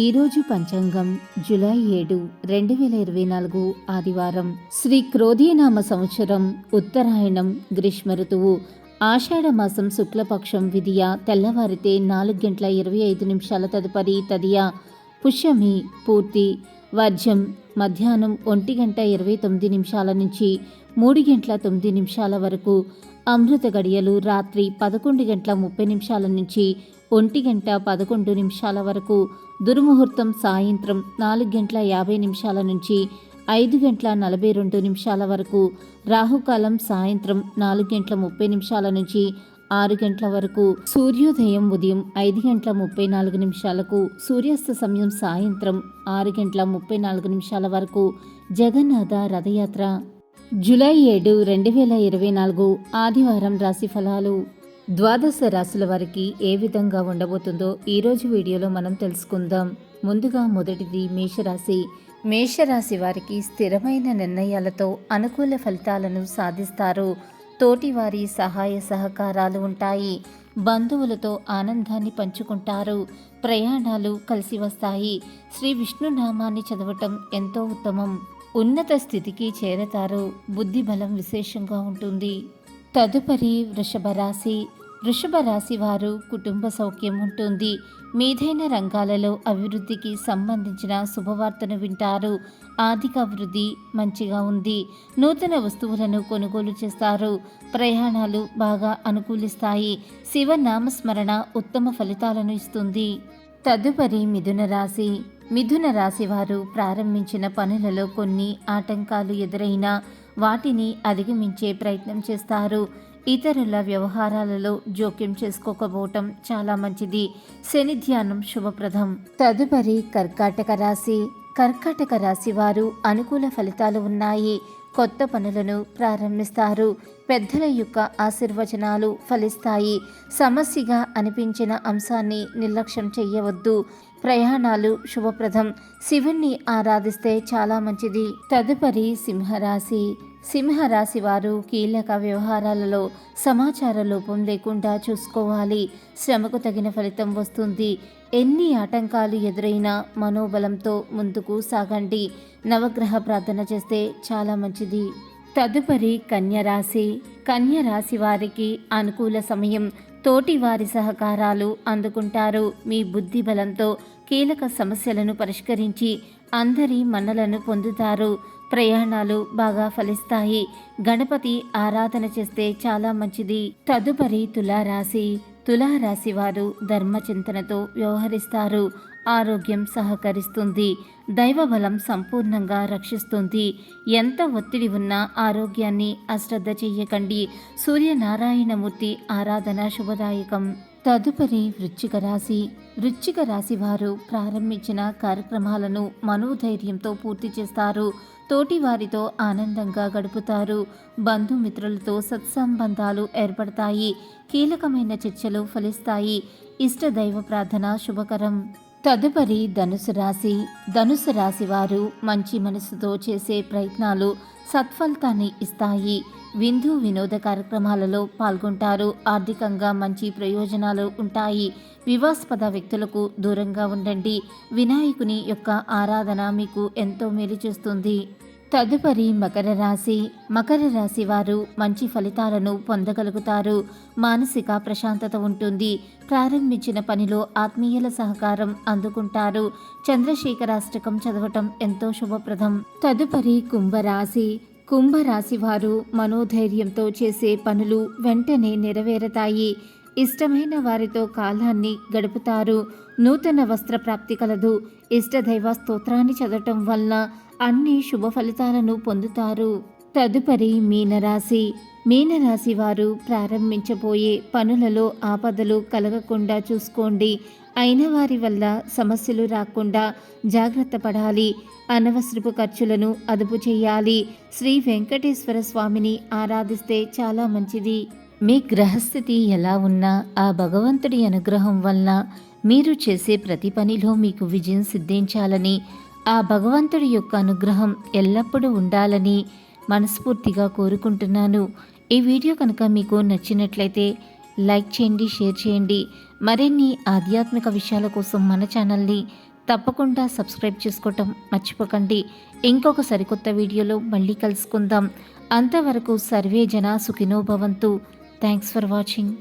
ఈరోజు పంచాంగం జూలై 7, 2024 ఆదివారం. శ్రీ క్రోధీనామ సంవత్సరం, ఉత్తరాయణం, గ్రీష్మ ఋతువు, ఆషాఢమాసం శుక్లపక్షం విధియ తెల్లవారితే 4:25 తదుపరి తదియ, పుష్యమి పూర్తి, వర్జం మధ్యాహ్నం 1:29 నుంచి 3:09 వరకు, అమృత గడియలు రాత్రి 11:30 నుంచి 1:11 వరకు, దుర్ముహూర్తం సాయంత్రం 4:50 నుంచి 5:42 వరకు, రాహుకాలం సాయంత్రం 4:30 నుంచి 6 గంటల వరకు, సూర్యోదయం ఉదయం 5:34, సూర్యాస్త సమయం సాయంత్రం 6:34 వరకు. జగన్నాథ రథయాత్ర. జూలై 7, 2024 ఆదివారం. రాశి ఫలాలు. ద్వాదశ రాశుల వారికి ఏ విధంగా ఉండబోతుందో ఈరోజు వీడియోలో మనం తెలుసుకుందాం. ముందుగా మొదటిది మేషరాశి. మేషరాశి వారికి స్థిరమైన నిర్ణయాలతో అనుకూల ఫలితాలను సాధిస్తారు. తోటివారి సహాయ సహకారాలు ఉంటాయి. బంధువులతో ఆనందాన్ని పంచుకుంటారు. ప్రయాణాలు కలిసి వస్తాయి. శ్రీ విష్ణునామాన్ని చదవటం ఎంతో ఉత్తమం. ఉన్నత స్థితికి చేరతారు. బుద్ధి బలం విశేషంగా ఉంటుంది. తదుపరి వృషభ రాశి. వృషభ రాశి వారు కుటుంబ సౌఖ్యం ఉంటుంది. మీదైన రంగాలలో అభివృద్ధికి సంబంధించిన శుభవార్తను వింటారు. ఆర్థిక అభివృద్ధి మంచిగా ఉంది. నూతన వస్తువులను కొనుగోలు చేస్తారు. ప్రయాణాలు బాగా అనుకూలిస్తాయి. శివనామస్మరణ ఉత్తమ ఫలితాలను ఇస్తుంది. తదుపరి మిథున రాశి. మిథున రాశి వారు ప్రారంభించిన పనులలో కొన్ని ఆటంకాలు ఎదురైనా వాటిని అధిగమించే ప్రయత్నం చేస్తారు. ఇతరుల వ్యవహారాలలో జోక్యం చేసుకోకపోవటం చాలా మంచిది. శని ధ్యానం శుభప్రదం. తదుపరి కర్కాటక రాశి. కర్కాటక రాశి వారు అనుకూల ఫలితాలు ఉన్నాయి. కొత్త పనులను ప్రారంభిస్తారు. పెద్దల యొక్క ఆశీర్వచనాలు ఫలిస్తాయి. సమస్యగా అనిపించిన అంశాన్ని నిర్లక్ష్యం చేయవద్దు. ప్రయాణాలు శుభప్రదం. శివుణ్ణి ఆరాధిస్తే చాలా మంచిది. తదుపరి సింహరాశి. సింహరాశి వారు కీలక వ్యవహారాలలో సమాచార లోపం లేకుండా చూసుకోవాలి. శ్రమకు తగిన ఫలితం వస్తుంది. ఎన్ని ఆటంకాలు ఎదురైనా మనోబలంతో ముందుకు సాగండి. నవగ్రహ ప్రార్థన చేస్తే చాలా మంచిది. తదుపరి కన్యరాశి. కన్యరాశి వారికి అనుకూల సమయం. తోటి వారి సహకారాలు అందుకుంటారు. మీ బుద్ధి బలంతో కీలక సమస్యలను పరిష్కరించి అందరి మన్నలను పొందుతారు. ప్రయాణాలు బాగా ఫలిస్తాయి. గణపతి ఆరాధన చేస్తే చాలా మంచిది. తదుపరి తులారాశి. తులారాశి వారు ధర్మచింతనతో వ్యవహరిస్తారు. ఆరోగ్యం సహకరిస్తుంది. దైవబలం సంపూర్ణంగా రక్షిస్తుంది. ఎంత ఒత్తిడి ఉన్నా ఆరోగ్యాన్ని అశ్రద్ధ చెయ్యకండి. సూర్యనారాయణమూర్తి ఆరాధన శుభదాయకం. తదుపరి వృశ్చిక రాశి. వృశ్చిక రాశి వారు ప్రారంభించిన కార్యక్రమాలను మనోధైర్యంతో పూర్తి చేస్తారు. తోటివారితో ఆనందంగా గడుపుతారు. బంధుమిత్రులతో సత్సంబంధాలు ఏర్పడతాయి. కీలకమైన చర్చలు ఫలిస్తాయి. ఇష్టదైవ ప్రార్థన శుభకరం. తదుపరి ధనుసు రాశి. ధనుసు రాశి వారు మంచి మనసుతో చేసే ప్రయత్నాలు సత్ఫలితాన్ని ఇస్తాయి. విందు వినోద కార్యక్రమాలలో పాల్గొంటారు. ఆర్థికంగా మంచి ప్రయోజనాలు ఉంటాయి. వివాదాస్పద వ్యక్తులకు దూరంగా ఉండండి. వినాయకుని యొక్క ఆరాధన మీకు ఎంతో మేలు చేస్తుంది. తదుపరి మకర రాశి. మకర రాశి వారు మంచి ఫలితాలను పొందగలుగుతారు. మానసిక ప్రశాంతత ఉంటుంది. ప్రారంభించిన పనిలో ఆత్మీయుల సహకారం అందుకుంటారు. చంద్రశేఖరాష్టకం చదవటం ఎంతో శుభప్రదం. తదుపరి కుంభరాశి. కుంభరాశి వారు మనోధైర్యంతో చేసే పనులు వెంటనే నెరవేరతాయి. ఇష్టమైన వారితో కాలాన్ని గడుపుతారు. నూతన వస్త్ర ప్రాప్తి కలదు. ఇష్టదైవ స్తోత్రాన్ని చదవటం వల్ల అన్ని శుభ ఫలితాలను పొందుతారు. తదుపరి మీనరాశి. మీనరాశి వారు ప్రారంభించబోయే పనులలో ఆపదలు కలగకుండా చూసుకోండి. అయిన వారి వల్ల సమస్యలు రాకుండా జాగ్రత్త పడాలి. అనవసరపు ఖర్చులను అదుపు చేయాలి. శ్రీ వెంకటేశ్వర స్వామిని ఆరాధిస్తే చాలా మంచిది. మీ గ్రహస్థితి ఎలా ఉన్నా ఆ భగవంతుడి అనుగ్రహం వల్ల మీరు చేసే ప్రతి పనిలో మీకు విజయం సిద్ధించాలని, ఆ భగవంతుడి యొక్క అనుగ్రహం ఎల్లప్పుడూ ఉండాలని మనస్ఫూర్తిగా కోరుకుంటున్నాను. ఈ వీడియో కనుక మీకు నచ్చినట్లయితే లైక్ చేయండి, షేర్ చేయండి. మరిన్ని ఆధ్యాత్మిక విషయాల కోసం మన ఛానల్ని తప్పకుండా సబ్స్క్రైబ్ చేసుకోవటం మర్చిపోకండి. ఇంకొక సరికొత్త వీడియోలో మళ్ళీ కలుసుకుందాం. అంతవరకు సర్వే జన సుఖినో భవంతు. Thanks for watching.